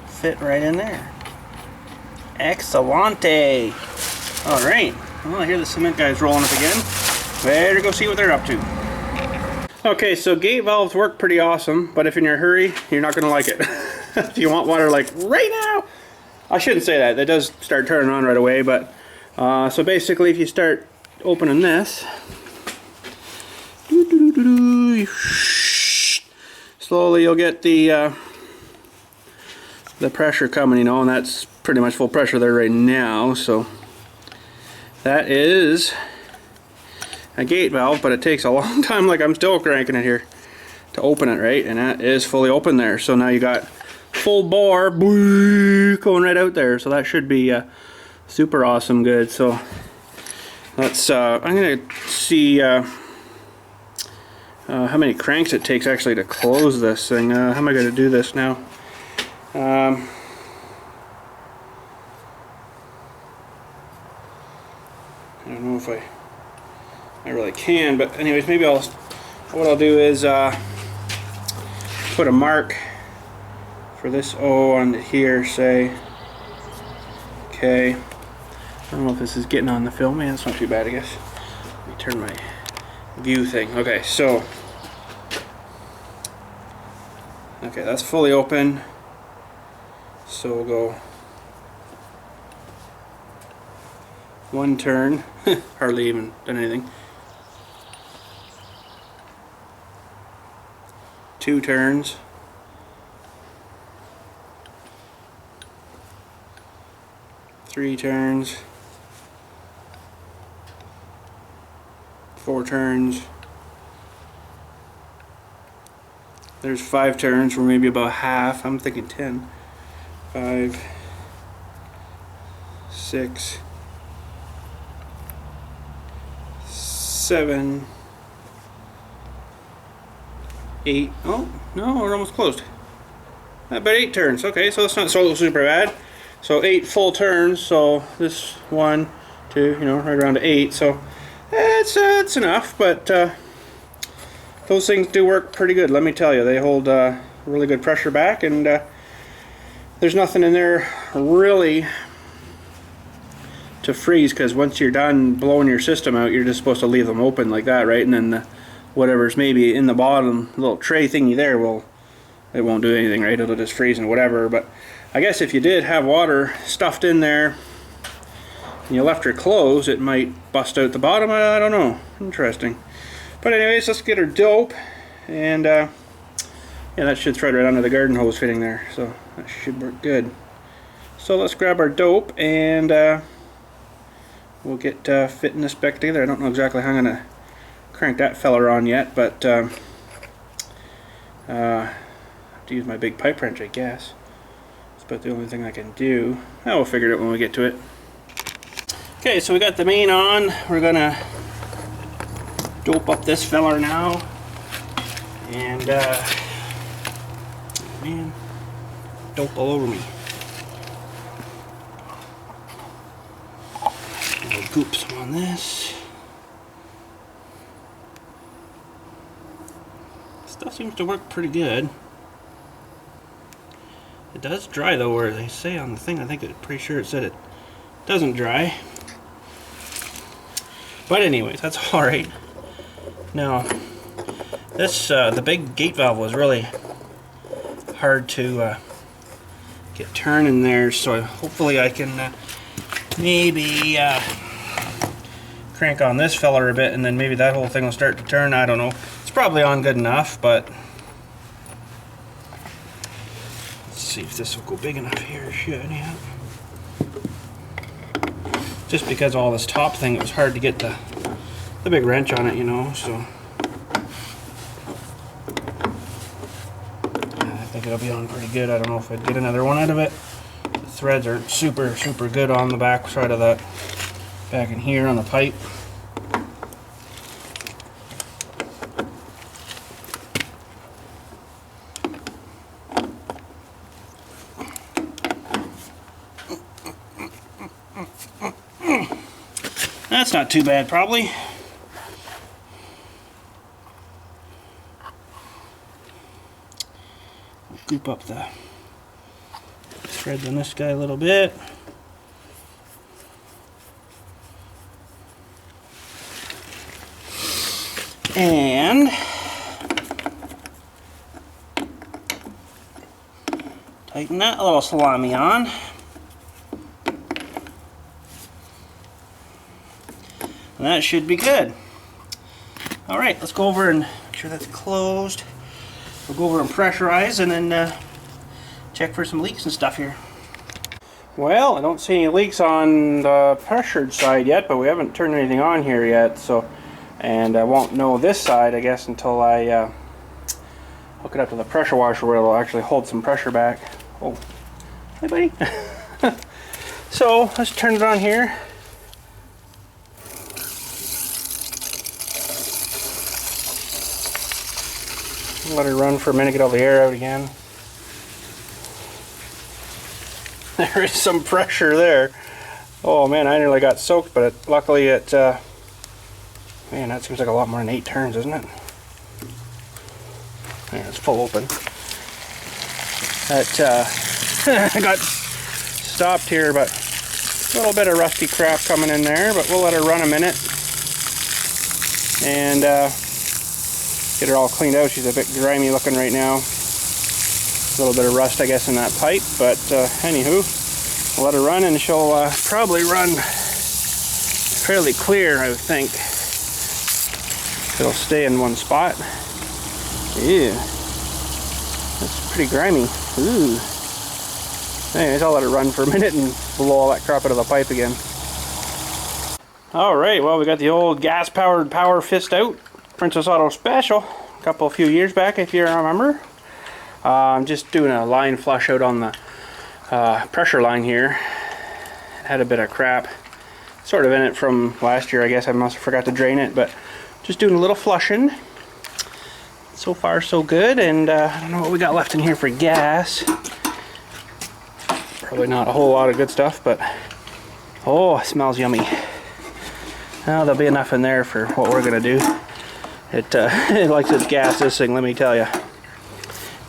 fit right in there. Excellente. Alright. Well, I hear the cement guys rolling up again. Better go see what they're up to. Okay, so gate valves work pretty awesome, but if you're in a hurry, you're not going to like it. If you want water like right now, I shouldn't say that. It does start turning on right away, but so basically if you start opening this, slowly you'll get the pressure coming, you know, and that's pretty much full pressure there right now. So that is a gate valve, but it takes a long time, like I'm still cranking it here to open it, right? And that is fully open there. So now you got full bore going right out there. So that should be super awesome good. So let's I'm gonna see how many cranks it takes actually to close this thing. How am I going to do this now? I don't know if I really can, but anyways, maybe what I'll do is put a mark for this O on here, say, okay. I don't know if this is getting on the film. Yeah, that's not too bad, I guess. Let me turn my view thing. Okay, so that's fully open. So we'll go one turn, hardly even done anything. 2 turns. 3 turns. 4 turns. There's 5 turns, or maybe about half. I'm thinking 10. 5, 6, 7, 8. Oh no, we're almost closed. About 8 turns. Okay, so it's not so super bad. So 8 full turns. So this 1, 2, you know, right around to 8. So it's enough, but those things do work pretty good. Let me tell you, they hold really good pressure back, and there's nothing in there really to freeze, because once you're done blowing your system out, you're just supposed to leave them open like that, right? And then whatever's maybe in the bottom little tray thingy there, it won't do anything, right? It'll just freeze and whatever. But I guess if you did have water stuffed in there and you left her closed, it might bust out the bottom. I don't know. Interesting. But anyways, let's get her dope, and yeah, that should thread right under the garden hose fitting there, so that should work good. So let's grab our dope and we'll get fitting this back together. I don't know exactly how I'm going to crank that feller on yet, but have to use my big pipe wrench, I guess. That's about the only thing I can do. We'll figure it out when we get to it. Okay, so we got the main on. We're going to dope up this feller now. And, man, dope all over me. Little goops on this. Stuff seems to work pretty good. It does dry though, where they say on the thing, I think I'm pretty sure it said it doesn't dry. But anyways, that's alright. Now, this, the big gate valve was really hard to get turning there, so hopefully I can maybe crank on this feller a bit, and then maybe that whole thing will start to turn. I don't know. It's probably on good enough, but let's see if this will go big enough here. It should, yeah. Just because all this top thing, it was hard to get the big wrench on it, you know, so yeah, I think it'll be on pretty good. I don't know if I'd get another one out of it. The threads are super good on the back side of that, back in here on the pipe. That's not too bad, probably. We'll goop up the threads on this guy a little bit. And tighten that little salami on. And that should be good. Alright, let's go over and make sure that's closed. We'll go over and pressurize and then check for some leaks and stuff here. Well, I don't see any leaks on the pressured side yet, but we haven't turned anything on here yet, so, and I won't know this side, I guess, until I hook it up to the pressure washer where it'll actually hold some pressure back. Oh, hi buddy. So, let's turn it on here. Let it run for a minute, get all the air out again. There is some pressure there. Oh man, I nearly got soaked, but luckily it, man, that seems like a lot more than 8 turns, isn't it? Yeah, it's full open. That, I got stopped here, but a little bit of rusty crap coming in there, but we'll let her run a minute. And, get her all cleaned out. She's a bit grimy looking right now. A little bit of rust, I guess, in that pipe, but anywho, we'll let her run and she'll probably run fairly clear, I would think. It'll stay in one spot. Ew. That's pretty grimy. Ooh. Anyways, I'll let it run for a minute and blow all that crap out of the pipe again. Alright, well, we got the old gas-powered power fist out. Princess Auto Special, a few years back, if you remember. I'm just doing a line flush out on the pressure line here. It had a bit of crap sort of in it from last year, I guess. I must have forgot to drain it, but just doing a little flushing. So far so good, and I don't know what we got left in here for gas. Probably not a whole lot of good stuff, but oh, it smells yummy. Now there'll be enough in there for what we're gonna do. It likes its gas, this thing, let me tell you.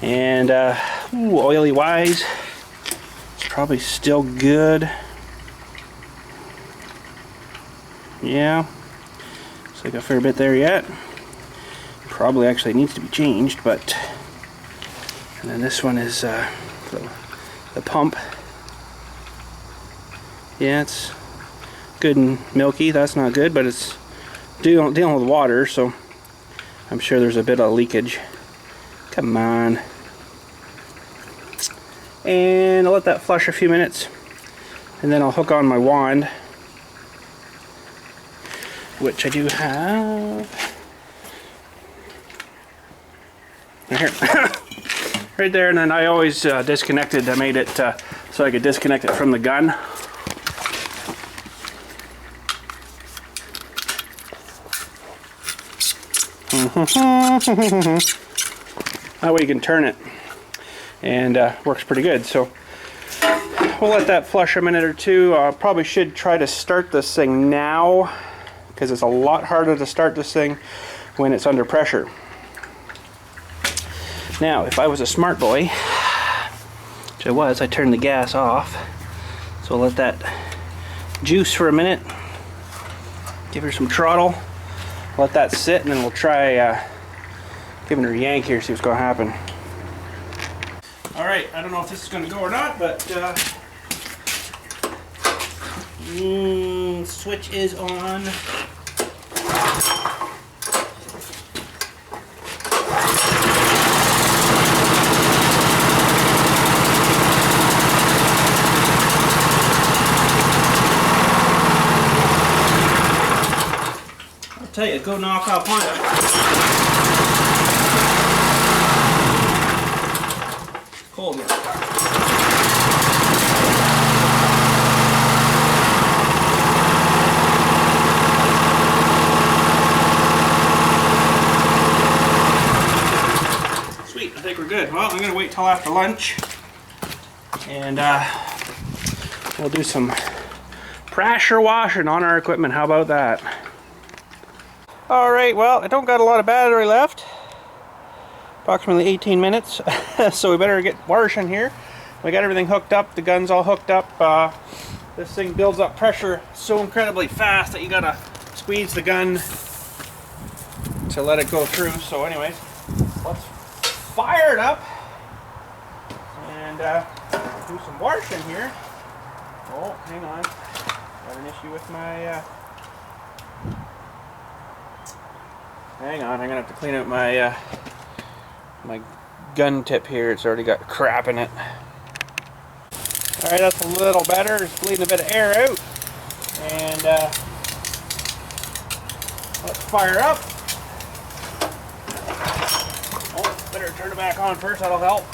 And ooh, oily wise, it's probably still good. Yeah, looks like a fair bit there yet. Probably actually needs to be changed, but. And then this one is the pump. Yeah, it's good and milky. That's not good, but it's dealing with water, so I'm sure there's a bit of leakage. Come on. And I'll let that flush a few minutes, and then I'll hook on my wand which I do have. Right here. Right there, and then I always disconnected. I made it so I could disconnect it from the gun. That way you can turn it, and works pretty good. So we'll let that flush a minute or two. Probably should try to start this thing now, because it's a lot harder to start this thing when it's under pressure. Now, if I was a smart boy, which I was, I turned the gas off. So I'll let that juice for a minute. Give her some throttle. Let that sit, and then we'll try giving her a yank here, see what's going to happen. Alright, I don't know if this is going to go or not, but switch is on. I'll tell you, go knock off on it. Cold here. Sweet, I think we're good. Well, I'm going to wait till after lunch, and we'll do some pressure washing on our equipment. How about that? Alright, well, I don't got a lot of battery left. Approximately 18 minutes. So we better get washing here. We got everything hooked up. The gun's all hooked up. This thing builds up pressure so incredibly fast that you gotta squeeze the gun to let it go through. So anyways, let's fire it up and do some washing here. Oh, hang on. Got an issue with my... Hang on, I'm gonna have to clean out my my gun tip here. It's already got crap in it. Alright, that's a little better. It's bleeding a bit of air out. And let's fire up. Oh, better turn it back on first, that'll help.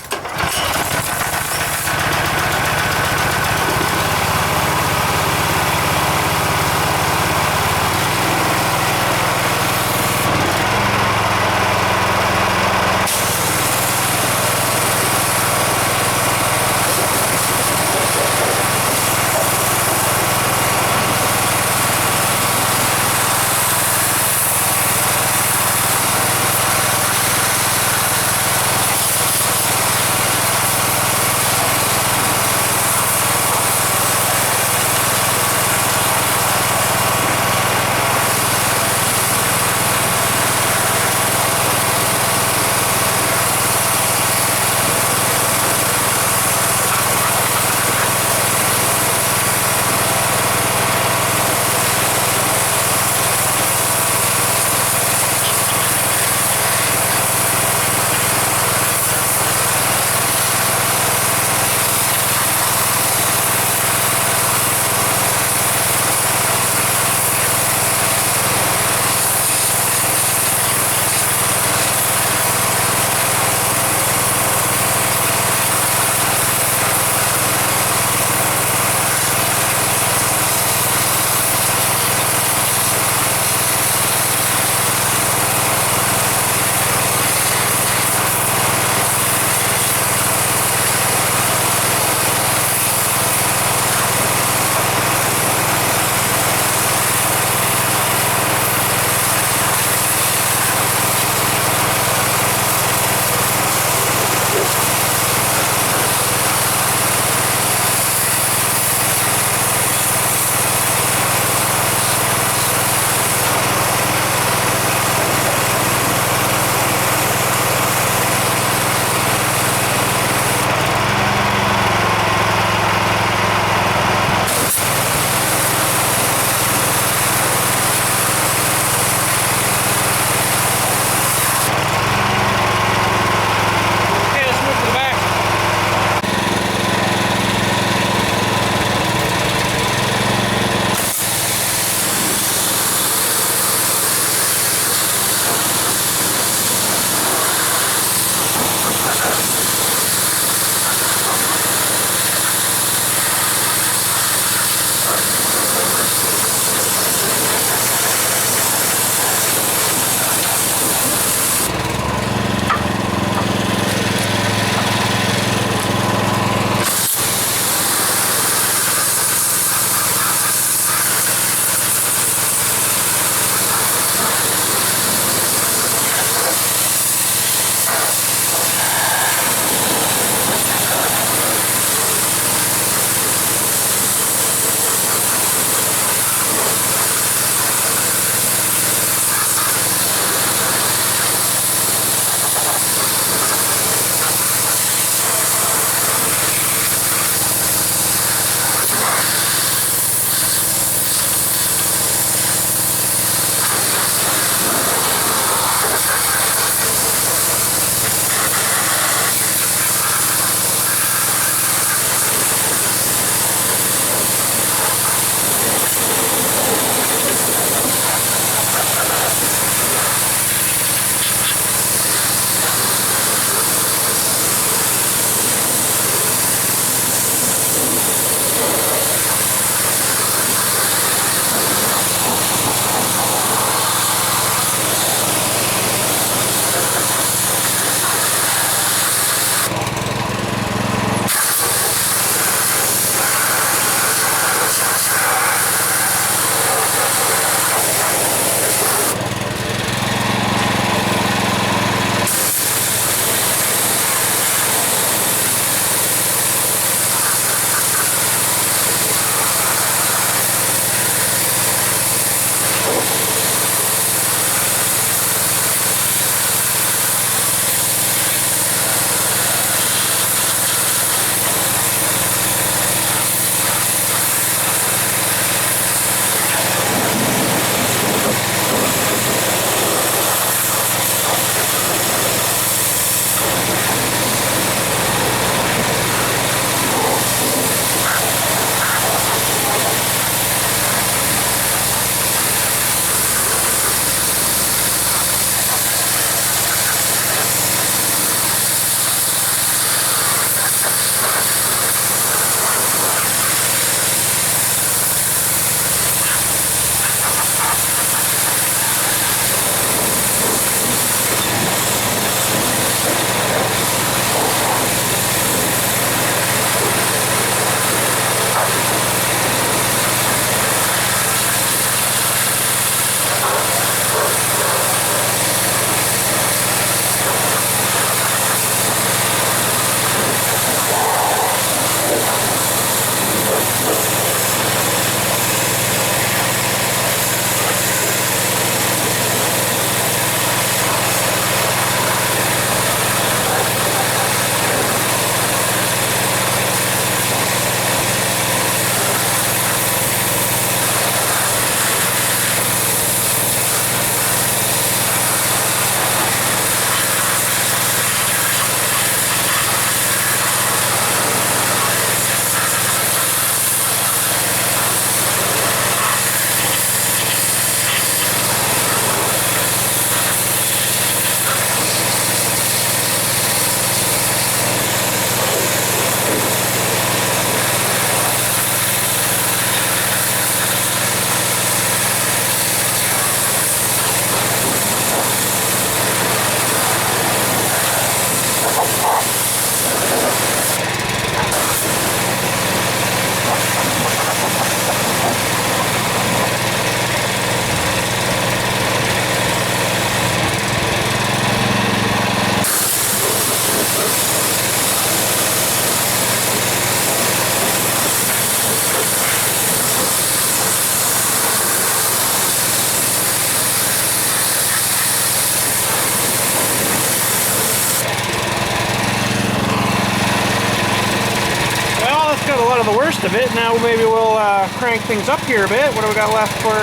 of the worst of it. Now maybe we'll crank things up here a bit. What do we got left for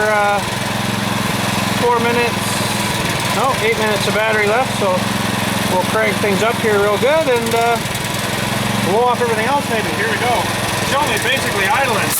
4 minutes? No, 8 minutes of battery left, so we'll crank things up here real good and blow off everything else maybe. Here we go. It's only basically idling.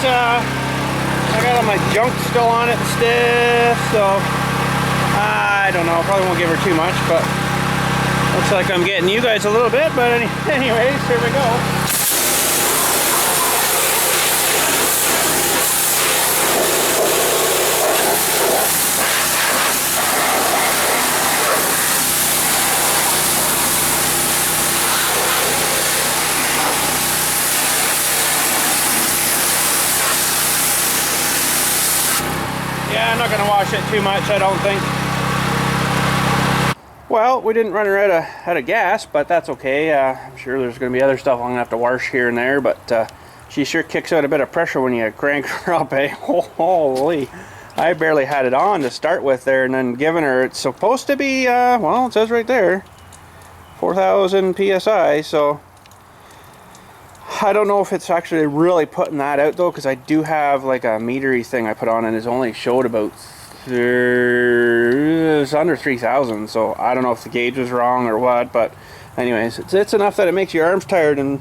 I got all my junk still on it stiff, so I don't know, probably won't give her too much, but looks like I'm getting you guys a little bit, but anyways, here we go. Yeah, I'm not going to wash it too much, I don't think. Well, we didn't run her out of gas, but that's okay. I'm sure there's going to be other stuff I'm going to have to wash here and there, but she sure kicks out a bit of pressure when you crank her up, eh? Holy. I barely had it on to start with there, and then giving her, it's supposed to be, well, it says right there, 4,000 PSI, so I don't know if it's actually really putting that out though, because I do have like a metery thing I put on and it's only showed about it's under 3,000, so I don't know if the gauge was wrong or what, but anyways, it's enough that it makes your arms tired in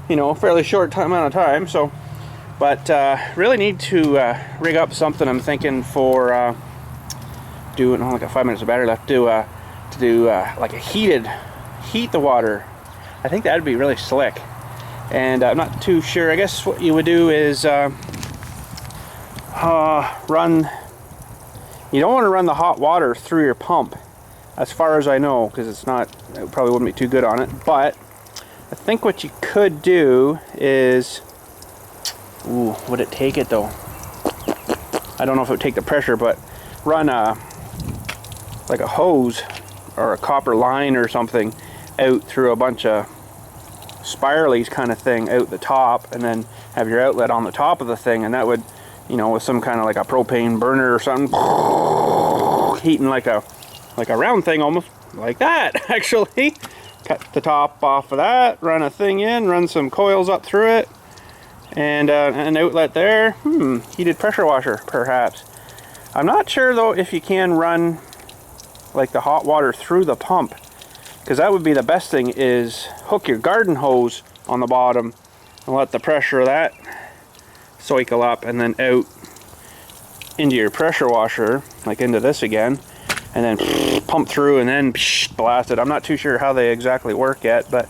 you know, a fairly short amount of time. So, but really need to rig up something. I'm thinking for doing, like 5 minutes of battery left, to do like a heat the water. I think that'd be really slick. And I'm not too sure. I guess what you would do is run. You don't want to run the hot water through your pump, as far as I know, because it probably wouldn't be too good on it. But I think what you could do is, ooh, would it take it though? I don't know if it would take the pressure, but run like a hose or a copper line or something out through a bunch of spiralies kind of thing out the top, and then have your outlet on the top of the thing, and that would, you know, with some kind of like a propane burner or something, heating like a round thing, almost like that. Actually, cut the top off of that, run a thing in, run some coils up through it, and an outlet there. Heated pressure washer, perhaps. I'm not sure though if you can run like the hot water through the pump, because that would be the best thing, is hook your garden hose on the bottom and let the pressure of that cycle up and then out into your pressure washer, like into this again, and then pump through and then blast it. I'm not too sure how they exactly work yet, but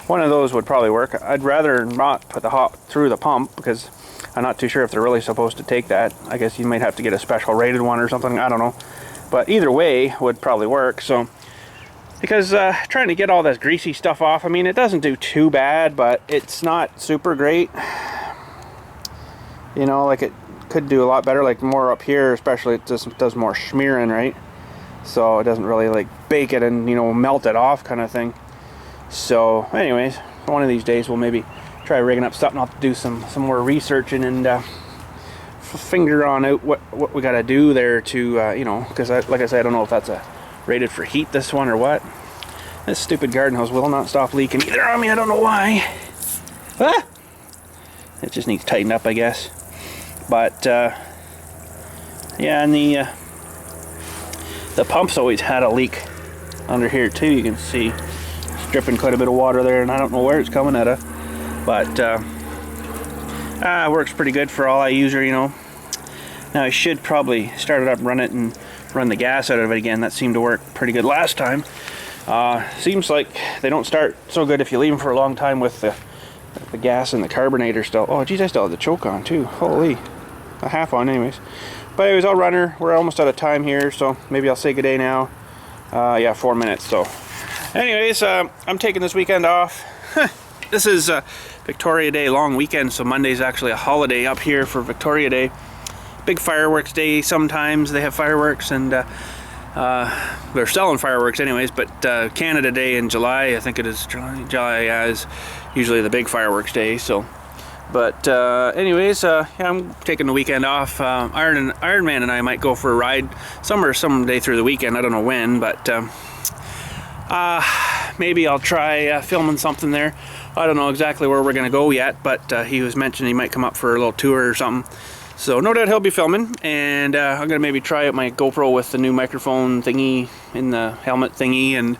one of those would probably work. I'd rather not put the hot through the pump, because I'm not too sure if they're really supposed to take that. I guess you might have to get a special rated one or something, I don't know. But either way would probably work. So, because trying to get all this greasy stuff off, I mean, it doesn't do too bad, but it's not super great. You know, like it could do a lot better, like more up here especially. It just does more smearing, right? So it doesn't really like bake it and, you know, melt it off kind of thing. So anyways, one of these days we'll maybe try rigging up something. I'll have to do some more researching and finger on out what we got to do there to, you know, because like I said, I don't know if that's rated for heat, this one, or what. This stupid garden hose will not stop leaking either on me. I don't know why. Ah! It just needs tightened up, I guess. But yeah, and the pump's always had a leak under here too. You can see it's dripping quite a bit of water there, and I don't know where it's coming out of. But it works pretty good for all I use her, you know. Now I should probably start it up, run it, and run the gas out of it again. That seemed to work pretty good last time. Seems like they don't start so good if you leave them for a long time with The gas in the carbonator still. Oh, geez, I still have the choke on too. Holy. A half on, anyways. But anyways, I'll run her. We're almost out of time here, so maybe I'll say good day now. Yeah, 4 minutes. So, anyways, I'm taking this weekend off. This is Victoria Day long weekend, so Monday's actually a holiday up here for Victoria Day. Big fireworks day. Sometimes they have fireworks, and they're selling fireworks anyways. But Canada Day in July, I think it is July is usually the big fireworks day. So. But anyways, yeah, I'm taking the weekend off. Iron Man and I might go for a ride someday through the weekend. I don't know when, but maybe I'll try filming something there. I don't know exactly where we're going to go yet, but he was mentioning he might come up for a little tour or something. So no doubt he'll be filming, and I'm going to maybe try out my GoPro with the new microphone thingy in the helmet thingy, and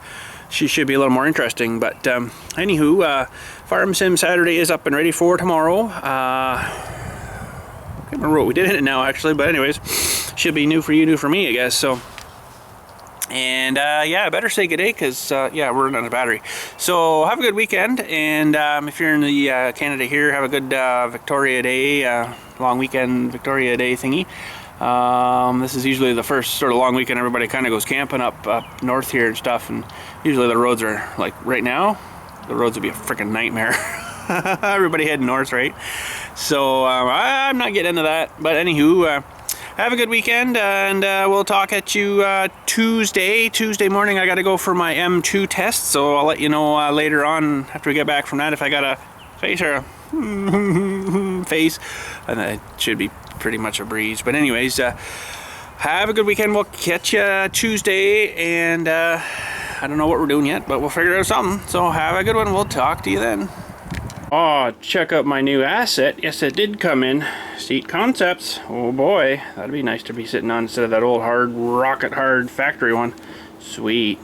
she should be a little more interesting. But anywho, Farm Sim Saturday is up and ready for tomorrow. I can't remember what we did in it now, actually, but anyways, should be new for you, new for me, I guess. So, and yeah, I better say good day, because yeah, we're running out of battery. So have a good weekend, and if you're in the Canada here, have a good Victoria Day, long weekend Victoria Day thingy. This is usually the first sort of long weekend everybody kind of goes camping up north here and stuff, and usually the roads are like right now the roads would be a freaking nightmare. Everybody heading north, right? So I'm not getting into that, but anywho, have a good weekend, and we'll talk at you Tuesday morning. I gotta go for my M2 test, so I'll let you know later on after we get back from that if I got a face or a face, and it should be pretty much a breeze. But anyways, have a good weekend. We'll catch you Tuesday, and I don't know what we're doing yet, but we'll figure out something. So have a good one. We'll talk to you then. Oh, check out my new asset. Yes, it did come in. Seat Concepts. Oh boy, that'd be nice to be sitting on instead of that old hard rocket hard factory one. Sweet.